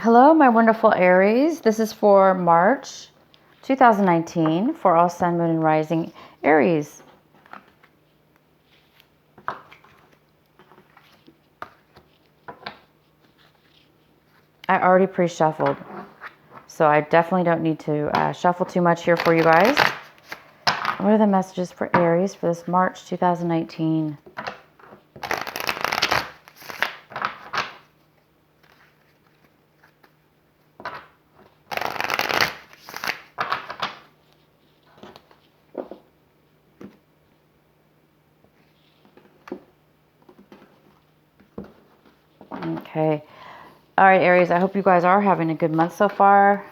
Hello, my wonderful Aries. This is for March 2019 for all Sun, Moon, and Rising Aries. I already pre-shuffled, so I definitely don't need to shuffle too much here for you guys. What are the messages for Aries for this March 2019? Okay. All right, Aries, I hope you guys are having a good month so far.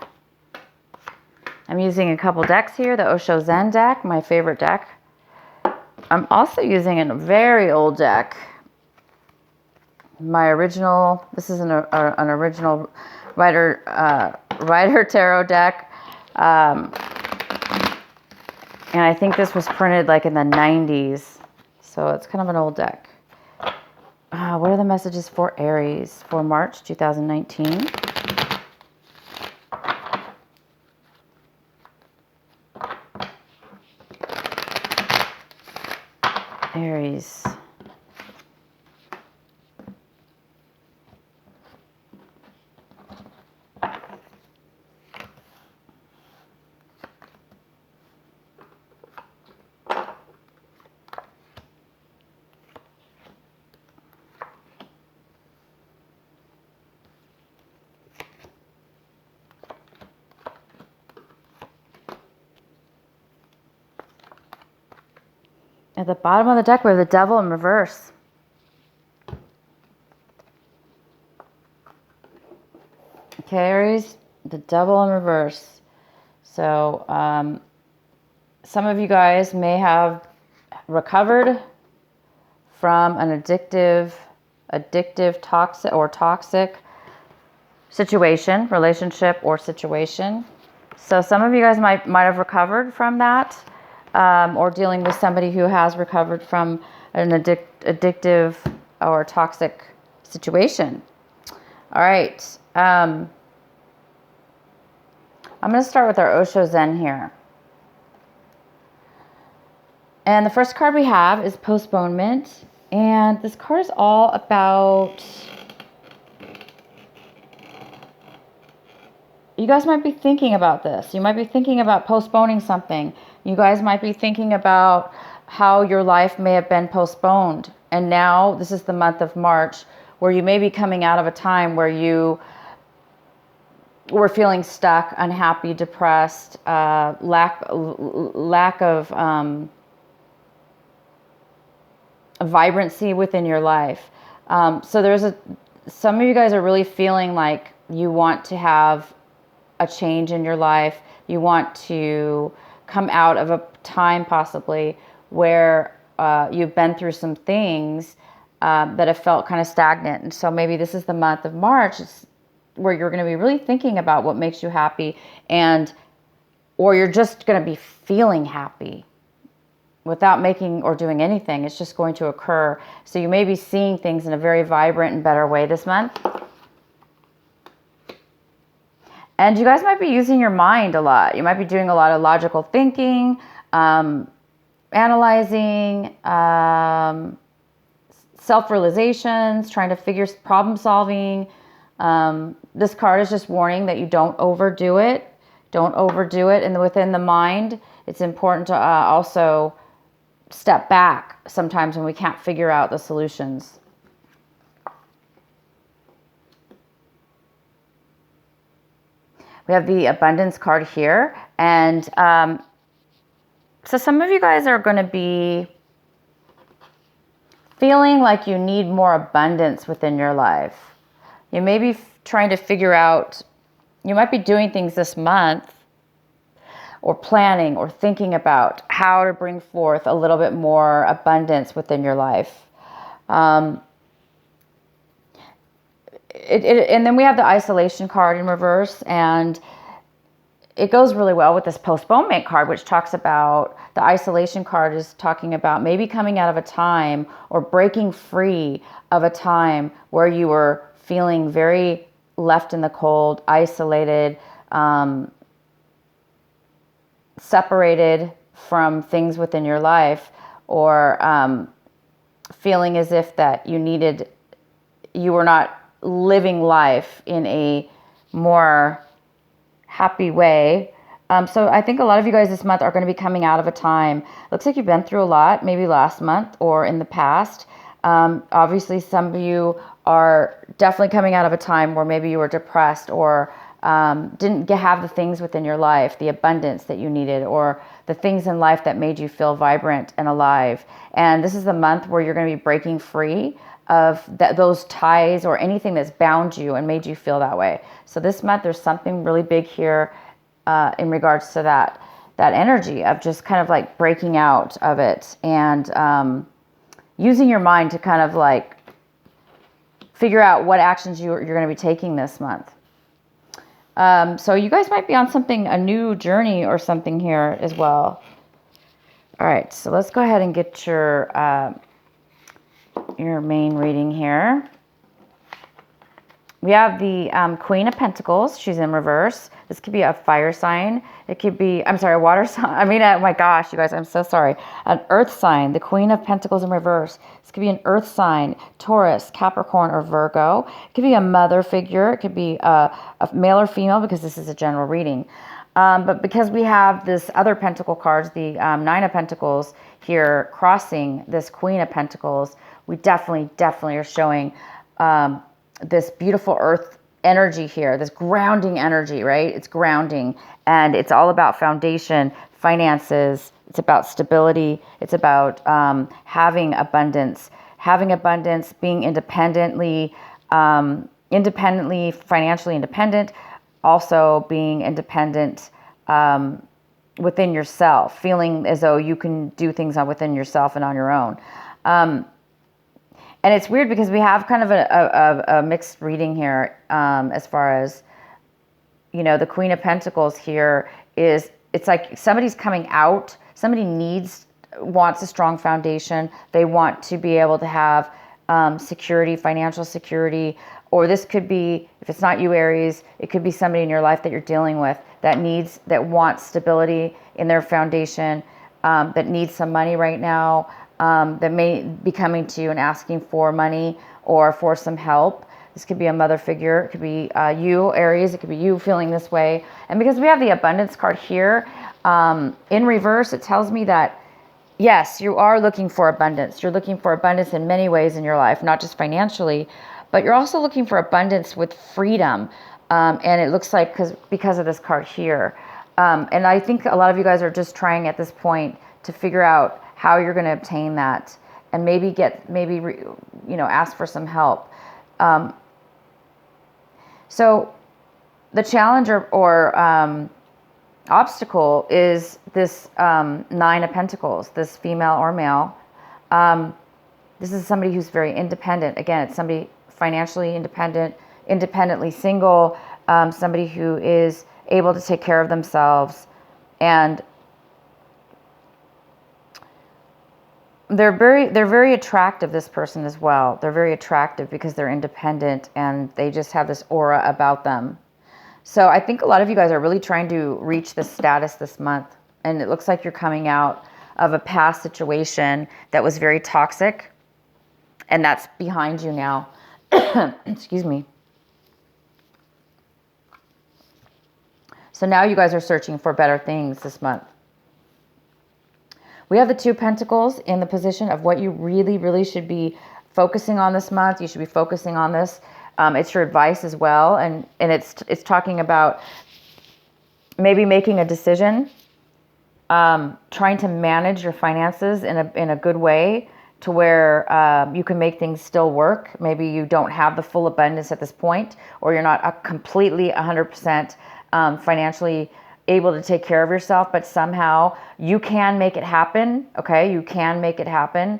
I'm using a couple decks here. The Osho Zen deck, my favorite deck. I'm also using a very old deck. My original, this is an original Rider Tarot deck. And I think this was printed like in the 90s. So it's kind of an old deck. What are the messages for Aries for March 2019? Aries. At the bottom of the deck, we have the Devil in reverse. Okay, Aries, the Devil in reverse. So, some of you guys may have recovered from an addictive, toxic situation, relationship or situation. So some of you guys might have recovered from that. Or dealing with somebody who has recovered from an addictive or toxic situation. All right. I'm going to start with our Osho Zen here. And the first card we have is postponement. And this card is all about... You guys might be thinking about this. You might be thinking about postponing something. You guys might be thinking about how your life may have been postponed. And now this is the month of March where you may be coming out of a time where you were feeling stuck, unhappy, depressed, lack of vibrancy within your life. So some of you guys are really feeling like you want to have a change in your life. You want to come out of a time possibly where you've been through some things that have felt kind of stagnant. And so maybe this is the month of March where you're going to be really thinking about what makes you happy, or you're just going to be feeling happy without making or doing anything. It's just going to occur. So you may be seeing things in a very vibrant and better way this month. And you guys might be using your mind a lot. You might be doing a lot of logical thinking, analyzing, self-realizations, trying to figure problem solving. This card is just warning that you don't overdo it. Don't overdo it. And within the mind, it's important to also step back sometimes when we can't figure out the solutions. We have the abundance card here. And so some of you guys are going to be feeling like you need more abundance within your life. You may be trying to figure out, you might be doing things this month or planning or thinking about how to bring forth a little bit more abundance within your life. And then we have the isolation card in reverse, and it goes really well with this postponement card, which talks about, the isolation card is talking about maybe coming out of a time or breaking free of a time where you were feeling very left in the cold, isolated, separated from things within your life, or feeling as if that you were not living life in a more happy way. So I think a lot of you guys this month are going to be coming out of a time. Looks like you've been through a lot, maybe last month or in the past. Obviously, some of you are definitely coming out of a time where maybe you were depressed or didn't have the things within your life, the abundance that you needed, or the things in life that made you feel vibrant and alive. And this is the month where you're going to be breaking free of those ties or anything that's bound you and made you feel that way. So this month, there's something really big here in regards to that energy of just kind of like breaking out of it and using your mind to kind of like figure out what actions you're going to be taking this month. So you guys might be on a new journey or something here as well. All right, so let's go ahead and get your main reading here. We have the Queen of Pentacles. She's in reverse. This could be a fire sign. It could be, a water sign. Oh my gosh, you guys, I'm so sorry. An earth sign, the Queen of Pentacles in reverse. This could be an earth sign, Taurus, Capricorn, or Virgo. It could be a mother figure. It could be a male or female, because this is a general reading. But because we have this other pentacle cards, the Nine of Pentacles here crossing this Queen of Pentacles, we definitely are showing this beautiful earth energy here, this grounding energy, right? It's grounding, and it's all about foundation, finances. It's about stability. It's about having abundance, being independently financially independent, also being independent within yourself, feeling as though you can do things within yourself and on your own. And it's weird because we have kind of a mixed reading here as far as, the Queen of Pentacles here it's like somebody's coming out, somebody wants a strong foundation. They want to be able to have security, financial security, or this could be, if it's not you, Aries, it could be somebody in your life that you're dealing with that wants stability in their foundation, that needs some money right now. That may be coming to you and asking for money or for some help. This could be a mother figure. It could be you, Aries. It could be you feeling this way. And because we have the abundance card here in reverse, it tells me that, yes, you are looking for abundance. You're looking for abundance in many ways in your life, not just financially, but you're also looking for abundance with freedom. And it looks like because of this card here. And I think a lot of you guys are just trying at this point to figure out how you're going to obtain that, and maybe ask for some help. So the challenge or obstacle is this Nine of Pentacles, this female or male. This is somebody who's very independent. Again, it's somebody financially independent, independently single, somebody who is able to take care of themselves, and they're very attractive, this person as well. They're very attractive because they're independent and they just have this aura about them. So I think a lot of you guys are really trying to reach this status this month. And it looks like you're coming out of a past situation that was very toxic, and that's behind you now. Excuse me. So now you guys are searching for better things this month. We have the Two of Pentacles in the position of what you really should be focusing on this month. You should be focusing on this. It's your advice as well. And it's talking about maybe making a decision, trying to manage your finances in a good way to where you can make things still work. Maybe you don't have the full abundance at this point, or you're not completely 100% financially able to take care of yourself, but somehow you can make it happen. Okay, you can make it happen.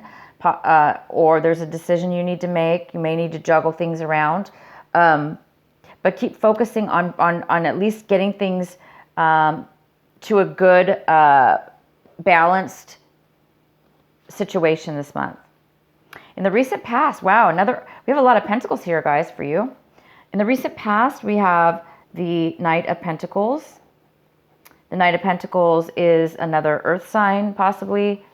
Or there's a decision you need to make. You may need to juggle things around, but keep focusing on at least getting things to a good balanced situation this month. In the recent past, wow, we have a lot of pentacles here, guys, for you. In the recent past, we have the Knight of Pentacles. The Knight of Pentacles is another earth sign, possibly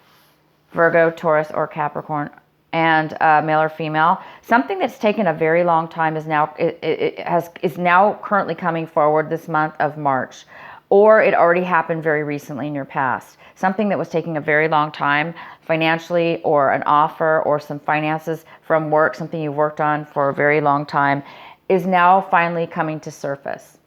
Virgo, Taurus, or Capricorn, and male or female. Something that's taken a very long time is now is now currently coming forward this month of March, or it already happened very recently in your past. Something that was taking a very long time financially, or an offer, or some finances from work, something you've worked on for a very long time, is now finally coming to surface.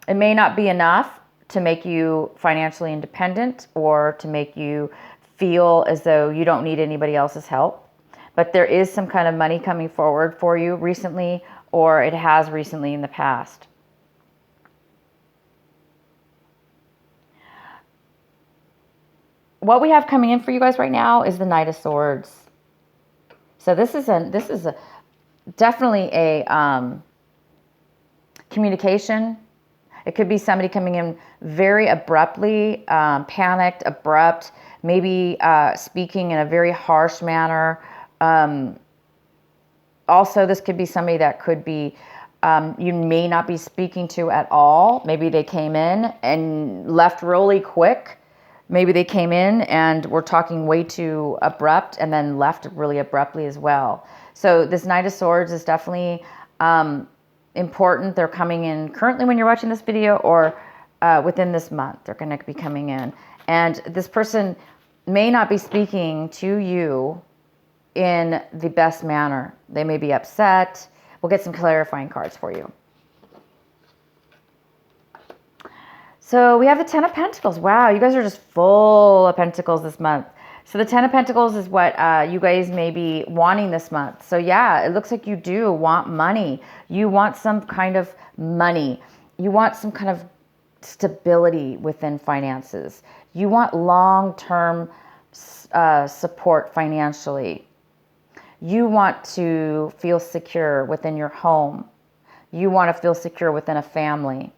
It may not be enough to make you financially independent or to make you feel as though you don't need anybody else's help, but there is some kind of money coming forward for you recently, or it has recently in the past. What we have coming in for you guys right now is the Knight of Swords. So this is definitely a communication. It could be somebody coming in very abruptly, panicked, abrupt, maybe speaking in a very harsh manner. Also, this could be somebody that could be you may not be speaking to at all. Maybe they came in and left really quick. Maybe they came in and were talking way too abrupt and then left really abruptly as well. So this Knight of Swords is definitely important. They're coming in currently when you're watching this video, or within this month. They're going to be coming in. And this person may not be speaking to you in the best manner. They may be upset. We'll get some clarifying cards for you. So we have the Ten of Pentacles. Wow, you guys are just full of pentacles this month. So the Ten of Pentacles is what you guys may be wanting this month. So yeah, it looks like you do want money. You want some kind of money. You want some kind of stability within finances. You want long-term support financially. You want to feel secure within your home. You want to feel secure within a family.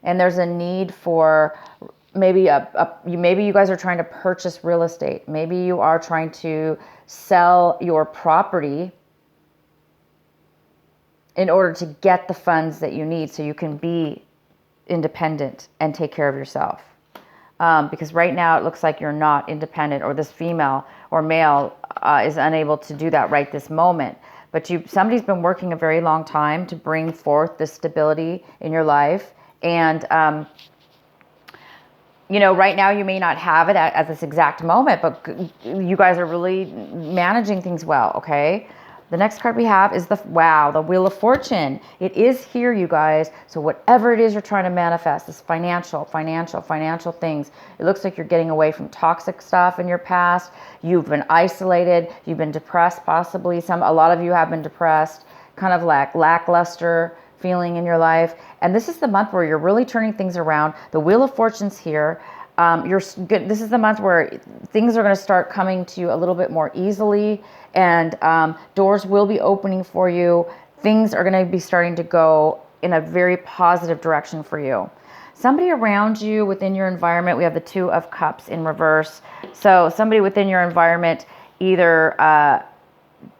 And there's a need for maybe maybe you guys are trying to purchase real estate. Maybe you are trying to sell your property in order to get the funds that you need so you can be independent and take care of yourself. Because right now it looks like you're not independent, or this female or male is unable to do that right this moment. But somebody's been working a very long time to bring forth this stability in your life. And, you know, right now you may not have it at this exact moment, but you guys are really managing things well, okay? The next card we have is the Wheel of Fortune. It is here, you guys. So whatever it is you're trying to manifest, this financial things, it looks like you're getting away from toxic stuff in your past. You've been isolated. You've been depressed, possibly. A lot of you have been depressed, kind of like lackluster feeling in your life. And this is the month where you're really turning things around. The Wheel of Fortune's here. This is the month where things are going to start coming to you a little bit more easily, and doors will be opening for you. Things are going to be starting to go in a very positive direction for you. Somebody around you within your environment, we have the Two of Cups in reverse. So somebody within your environment either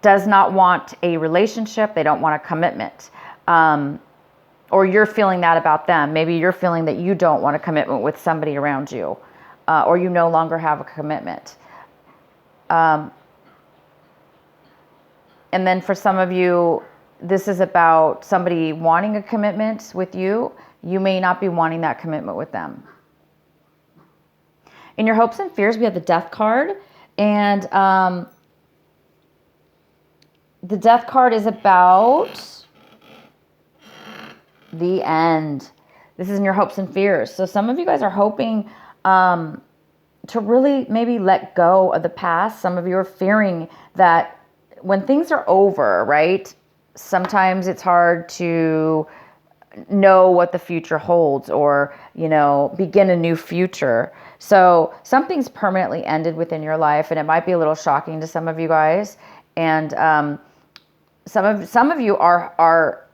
does not want a relationship, they don't want a commitment. Or you're feeling that about them. Maybe you're feeling that you don't want a commitment with somebody around you, or you no longer have a commitment. And then for some of you, this is about somebody wanting a commitment with you. You may not be wanting that commitment with them. In your hopes and fears, we have the Death card. And the Death card is about the end. This is in your hopes and fears. So some of you guys are hoping to really maybe let go of the past. Some of you are fearing that when things are over, right? Sometimes it's hard to know what the future holds, or, you know, begin a new future. So something's permanently ended within your life, and it might be a little shocking to some of you guys. And some of you are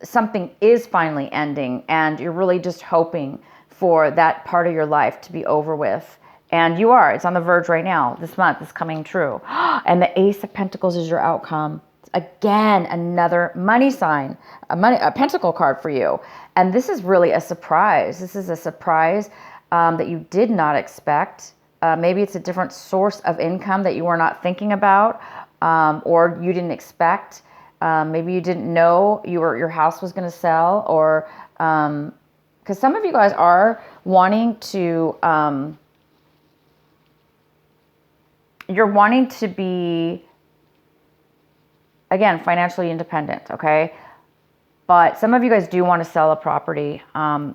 something is finally ending, and you're really just hoping for that part of your life to be over with. And it's on the verge right now. This month is coming true. And the Ace of Pentacles is your outcome. Again, another money sign, a pentacle card for you. And this is really a surprise. This is a surprise that you did not expect. Maybe it's a different source of income that you were not thinking about, or you didn't expect. Maybe you didn't know your house was going to sell, or because some of you guys are wanting to, you're wanting to be, again, financially independent, okay? But some of you guys do want to sell a property.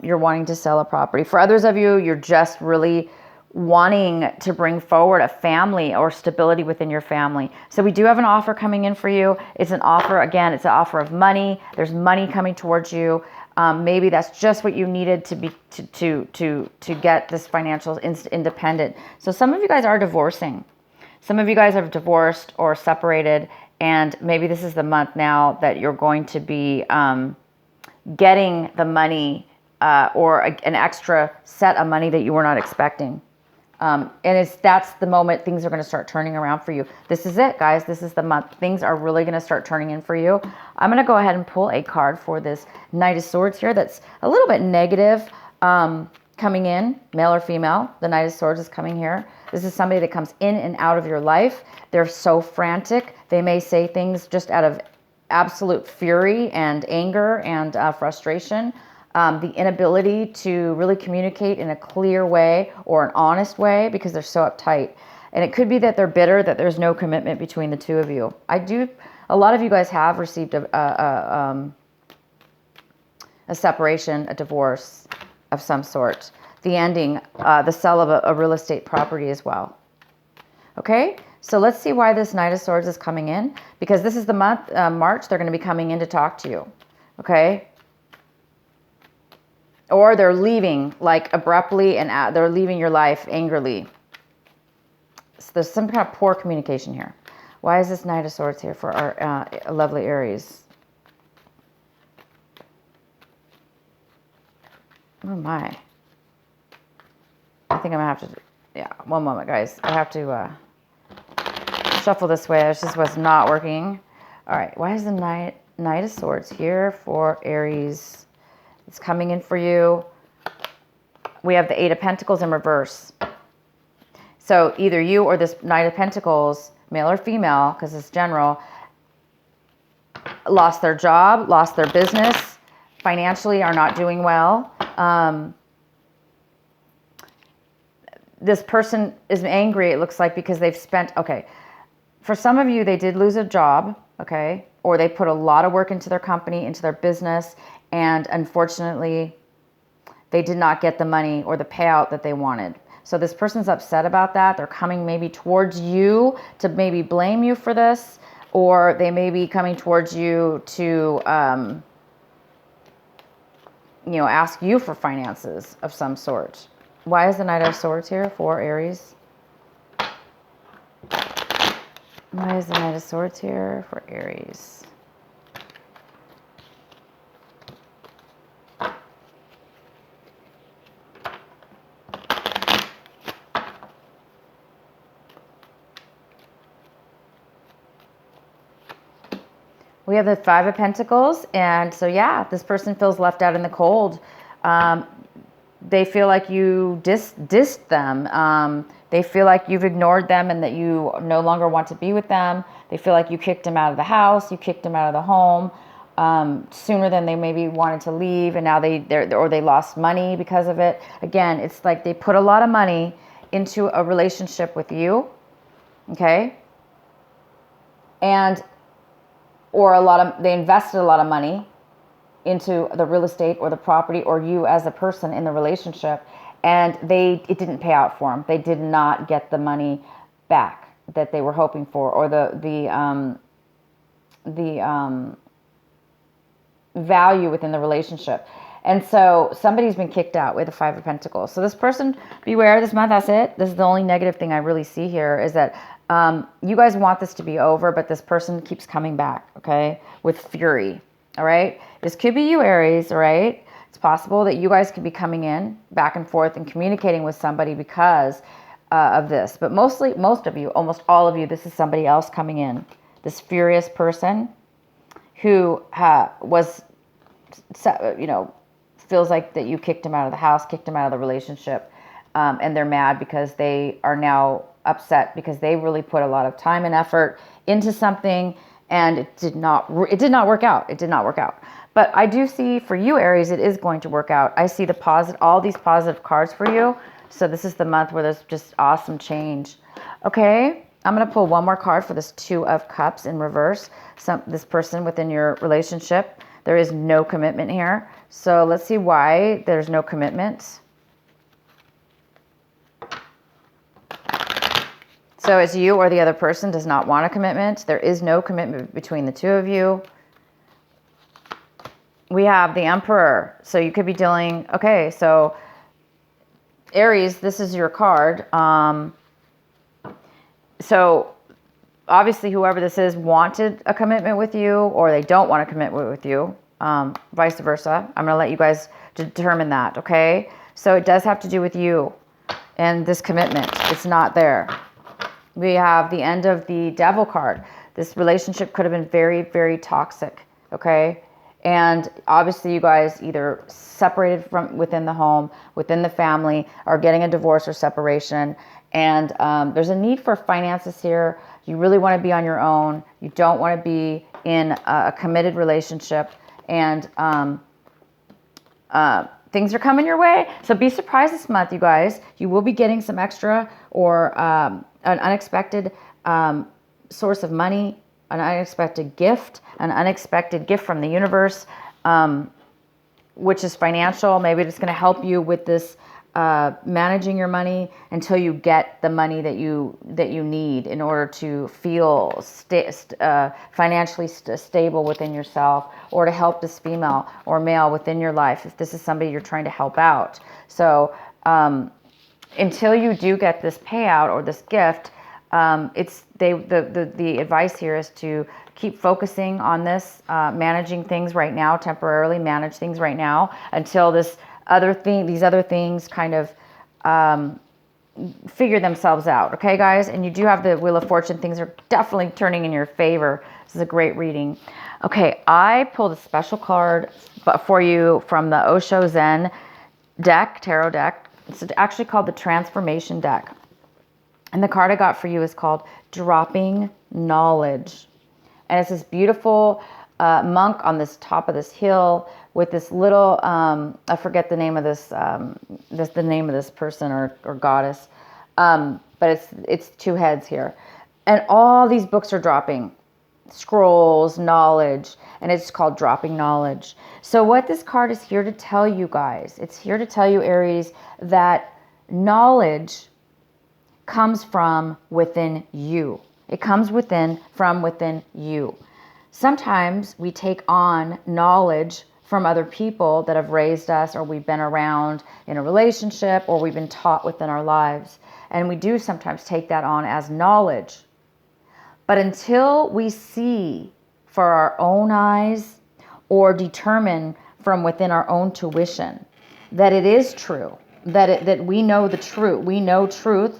You're wanting to sell a property. For others of you, you're just really wanting to bring forward a family or stability within your family. So we do have an offer coming in for you. It's an offer, again, it's an offer of money. There's money coming towards you. Maybe that's just what you needed to be to get this financial independent. So some of you guys are divorcing. Some of you guys have divorced or separated, and maybe this is the month now that you're going to be getting the money or an extra set of money that you were not expecting. And that's the moment things are going to start turning around for you. This is it, guys. This is the month. Things are really going to start turning in for you. I'm going to go ahead and pull a card for this Knight of Swords here that's a little bit negative coming in, male or female. The Knight of Swords is coming here. This is somebody that comes in and out of your life. They're so frantic. They may say things just out of absolute fury and anger and frustration. The inability to really communicate in a clear way or an honest way because they're so uptight. And it could be that they're bitter, that there's no commitment between the two of you. A lot of you guys have received a separation, a divorce of some sort. The ending, the sale of a real estate property as well. Okay, so let's see why this Knight of Swords is coming in. Because this is the month, March, they're going to be coming in to talk to you. Okay? Or they're leaving, like, abruptly, and they're leaving your life angrily. So there's some kind of poor communication here. Why is this Knight of Swords here for our lovely Aries? Oh, my. I think I'm going to have to, yeah, one moment, guys. I have to shuffle this way. This just was not working. All right, why is the Knight of Swords here for Aries? It's coming in for you. We have the Eight of Pentacles in reverse. So either you or this Knight of Pentacles, male or female, because it's general, lost their job, lost their business, financially are not doing well. This person is angry, it looks like, because they've spent, okay, for some of you, they did lose a job, okay, or they put a lot of work into their company, into their business, and unfortunately, they did not get the money or the payout that they wanted. So this person's upset about that. They're coming maybe towards you to maybe blame you for this, or they may be coming towards you to, ask you for finances of some sort. Why is the Knight of Swords here for Aries? Why is the Knight of Swords here for Aries? We have the Five of Pentacles, and so yeah, this person feels left out in the cold. They feel like you dissed them. They feel like you've ignored them and that you no longer want to be with them. They feel like you kicked them out of the house, you kicked them out of the home sooner than they maybe wanted to leave, and now they lost money because of it. Again, it's like they put a lot of money into a relationship with you, okay? They invested a lot of money into the real estate or the property or you as a person in the relationship, and it didn't pay out for them. They did not get the money back that they were hoping for, or the value within the relationship. And so somebody's been kicked out with the Five of Pentacles. So this person, beware this month. That's it. This is the only negative thing I really see here, is that you guys want this to be over, but this person keeps coming back, okay, with fury, all right? This could be you, Aries, all right? It's possible that you guys could be coming in back and forth and communicating with somebody because of this. But most of you, almost all of you, this is somebody else coming in. this furious person who was, feels like that you kicked him out of the house, kicked him out of the relationship, and they're mad because they are now upset because they really put a lot of time and effort into something, and it did not work out. It did not work out. But I do see for you, Aries, it is going to work out. I see all these positive cards for you. So this is the month where there's just awesome change. Okay, I'm going to pull one more card for this Two of Cups in reverse. This person within your relationship, there is no commitment here. So let's see why there's no commitment. So it's you or the other person does not want a commitment. There is no commitment between the two of you. We have the Emperor. So you could be dealing, okay, so Aries, this is your card. So obviously whoever this is wanted a commitment with you, or they don't want a commitment with you, vice versa. I'm going to let you guys determine that, okay? So it does have to do with you and this commitment. It's not there. We have the end of the Devil card. This relationship could have been very, very toxic, okay? And obviously you guys either separated from within the home, within the family, or getting a divorce or separation. And there's a need for finances here. You really want to be on your own. You don't want to be in a committed relationship. And things are coming your way. So be surprised this month, you guys. You will be getting some extra or an unexpected source of money, an unexpected gift from the universe, which is financial. Maybe it's going to help you with this managing your money until you get the money that you need in order to feel financially stable within yourself, or to help this female or male within your life if this is somebody you're trying to help out. So until you do get this payout or this gift, the advice here is to keep focusing on this, managing things right now, temporarily manage things right now until these other things kind of figure themselves out. Okay, guys? And you do have the Wheel of Fortune. Things are definitely turning in your favor. This is a great reading. Okay, I pulled a special card for you from the Osho Zen deck, tarot deck. It's actually called the Transformation deck. And the card I got for you is called Dropping Knowledge. And it's this beautiful monk on this top of this hill with this little, I forget the name of the name of this person or goddess. But it's two heads here. And all these books are dropping. Scrolls, knowledge, and it's called Dropping Knowledge. So what this card is here to tell you guys, it's here to tell you, Aries, that knowledge comes from within you. It comes from within you. Sometimes we take on knowledge from other people that have raised us, or we've been around in a relationship, or we've been taught within our lives. And we do sometimes take that on as knowledge. But until we see for our own eyes or determine from within our own tuition that it is true, that we know the truth, we know truth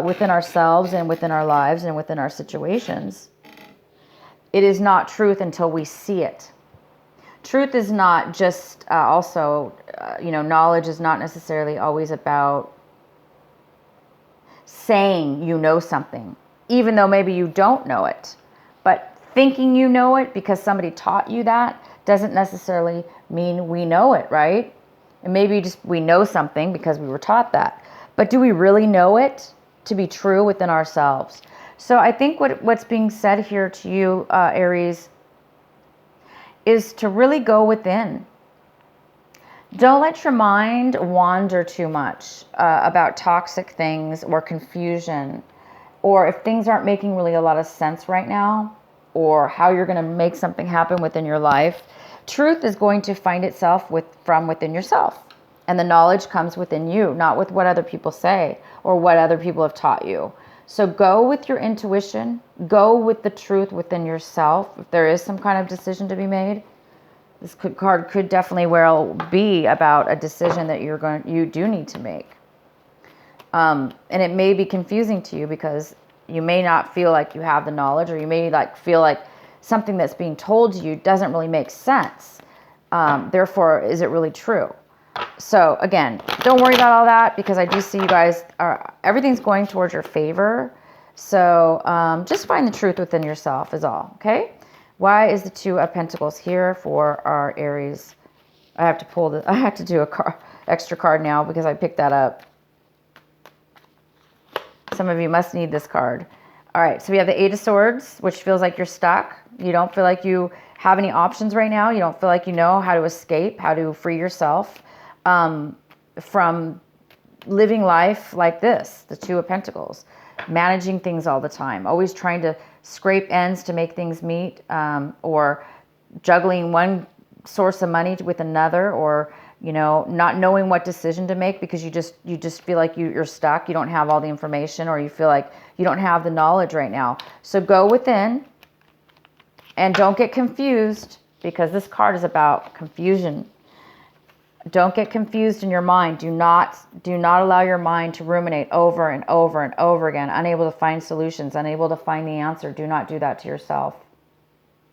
within ourselves and within our lives and within our situations, it is not truth until we see it. Truth is not just knowledge is not necessarily always about saying you know something, even though maybe you don't know it. But thinking you know it because somebody taught you that doesn't necessarily mean we know it, right? And maybe just we know something because we were taught that. But do we really know it to be true within ourselves? So I think what's being said here to you, Aries, is to really go within. Don't let your mind wander too much about toxic things or confusion, or if things aren't making really a lot of sense right now, or how you're going to make something happen within your life. Truth is going to find itself from within yourself. And the knowledge comes within you, not with what other people say or what other people have taught you. So go with your intuition. Go with the truth within yourself. If there is some kind of decision to be made, this card could definitely be about a decision that you do need to make. And it may be confusing to you because You may not feel like you have the knowledge, or you may like feel like something that's being told to you doesn't really make sense. Therefore, is it really true? So again, don't worry about all that, because I do see you guys everything's going towards your favor. So just find the truth within yourself is all. Okay. Why is the Two of Pentacles here for our Aries? I have to pull the, I have to do a extra card now because I picked that up. Some of you must need this card. All right, so we have the Eight of Swords, which feels like you're stuck. You don't feel like you have any options right now. You don't feel like you know how to escape, how to free yourself from living life like this, the Two of Pentacles. Managing things all the time, always trying to scrape ends to make things meet, or juggling one source of money with another, or not knowing what decision to make because you just feel like you're stuck. You don't have all the information, or you feel like you don't have the knowledge right now. So go within and don't get confused, because this card is about confusion. Don't get confused in your mind. Do not allow your mind to ruminate over and over and over again, unable to find solutions, unable to find the answer. Do not do that to yourself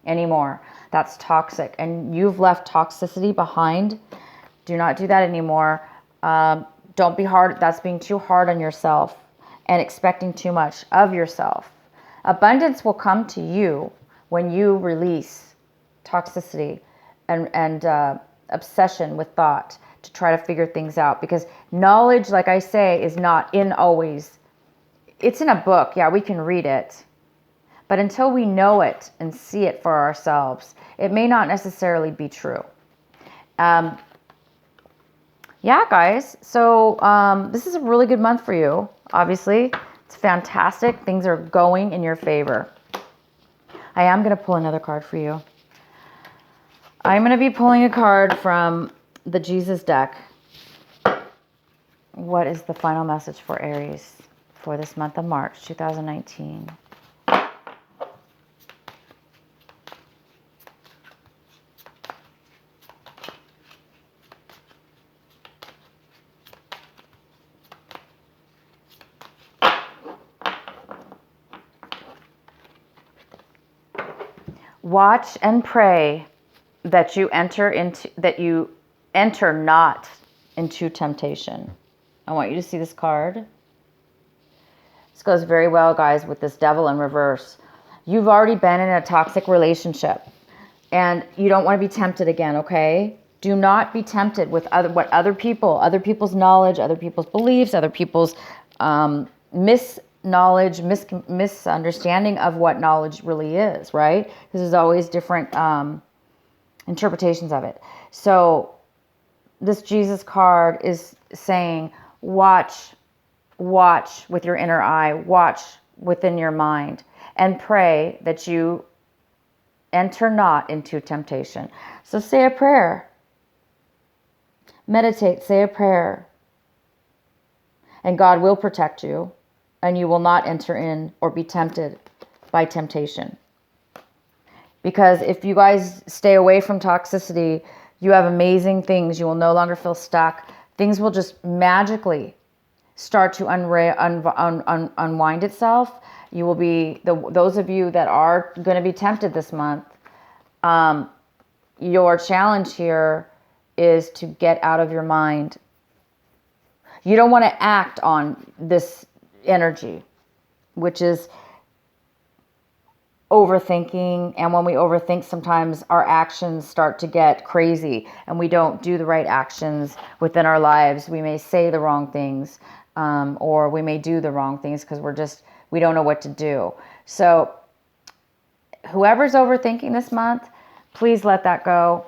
anymore. That's toxic, and you've left toxicity behind. Do not do that anymore. Don't be hard. That's being too hard on yourself and expecting too much of yourself. Abundance will come to you when you release toxicity and obsession with thought to try to figure things out, because knowledge, like I say, is not in always. It's in a book. Yeah, we can read it. But until we know it and see it for ourselves, it may not necessarily be true. Yeah, guys. So this is a really good month for you. Obviously, it's fantastic. Things are going in your favor. I am going to pull another card for you. I'm going to be pulling a card from the Jesus deck. What is the final message for Aries for this month of March 2019? Watch and pray that you enter not into temptation. I want you to see this card. This goes very well, guys, with this Devil in reverse. You've already been in a toxic relationship, and you don't want to be tempted again, okay? Do not be tempted with other people's knowledge, other people's beliefs, other people's misunderstanding of what knowledge really is, right? Because there's always different interpretations of it. So this Jesus card is saying, watch with your inner eye, watch within your mind, and pray that you enter not into temptation. So say a prayer. Meditate, say a prayer. And God will protect you, and you will not enter in or be tempted by temptation. Because if you guys stay away from toxicity, you have amazing things. You will no longer feel stuck. Things will just magically start to unwind itself. You will be, those of you that are going to be tempted this month, your challenge here is to get out of your mind. You don't want to act on this energy, which is overthinking. And when we overthink, sometimes our actions start to get crazy and we don't do the right actions within our lives. We may say the wrong things, or we may do the wrong things because we don't know what to do. So whoever's overthinking this month, please let that go.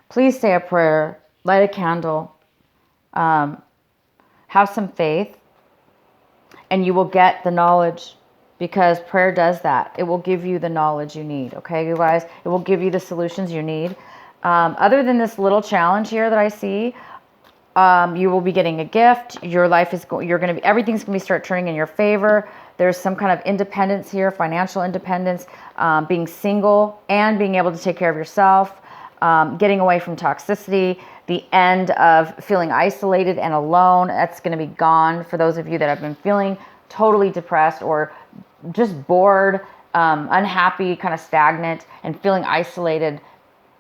Please say a prayer, light a candle, have some faith, and you will get the knowledge, because prayer does that. It will give you the knowledge you need, okay, you guys? It will give you the solutions you need. Other than this little challenge here that I see, you will be getting a gift. Your life is everything's going to start turning in your favor. There's some kind of independence here, financial independence, being single and being able to take care of yourself, getting away from toxicity, the end of feeling isolated and alone. That's going to be gone for those of you that have been feeling totally depressed or just bored, unhappy, kind of stagnant, and feeling isolated,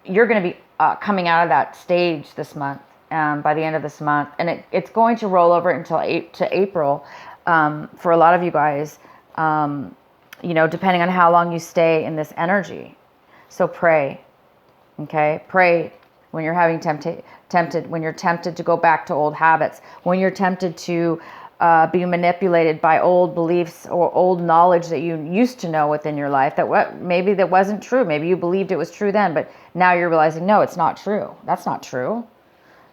you're going to be coming out of that stage this month, by the end of this month. And it's going to roll over until April for a lot of you guys, you know, depending on how long you stay in this energy. So pray, okay? Pray when you're having when you're tempted to go back to old habits, when you're tempted to be manipulated by old beliefs or old knowledge that you used to know within your life maybe that wasn't true. Maybe you believed it was true then, but now you're realizing, no, it's not true. That's not true.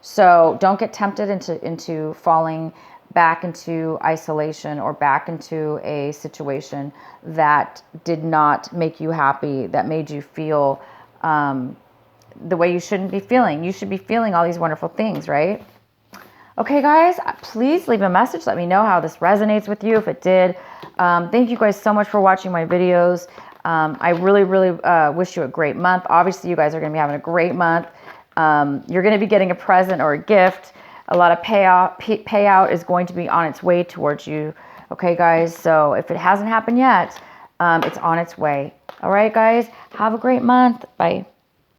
So don't get tempted into falling back into isolation or back into a situation that did not make you happy, that made you feel the way you shouldn't be feeling. You should be feeling all these wonderful things, right? Okay, guys, please leave a message. Let me know how this resonates with you, if it did. Thank you guys so much for watching my videos. I really, really wish you a great month. Obviously, you guys are going to be having a great month. You're going to be getting a present or a gift. A lot of payout is going to be on its way towards you. Okay, guys, so if it hasn't happened yet, it's on its way. All right, guys, have a great month. Bye.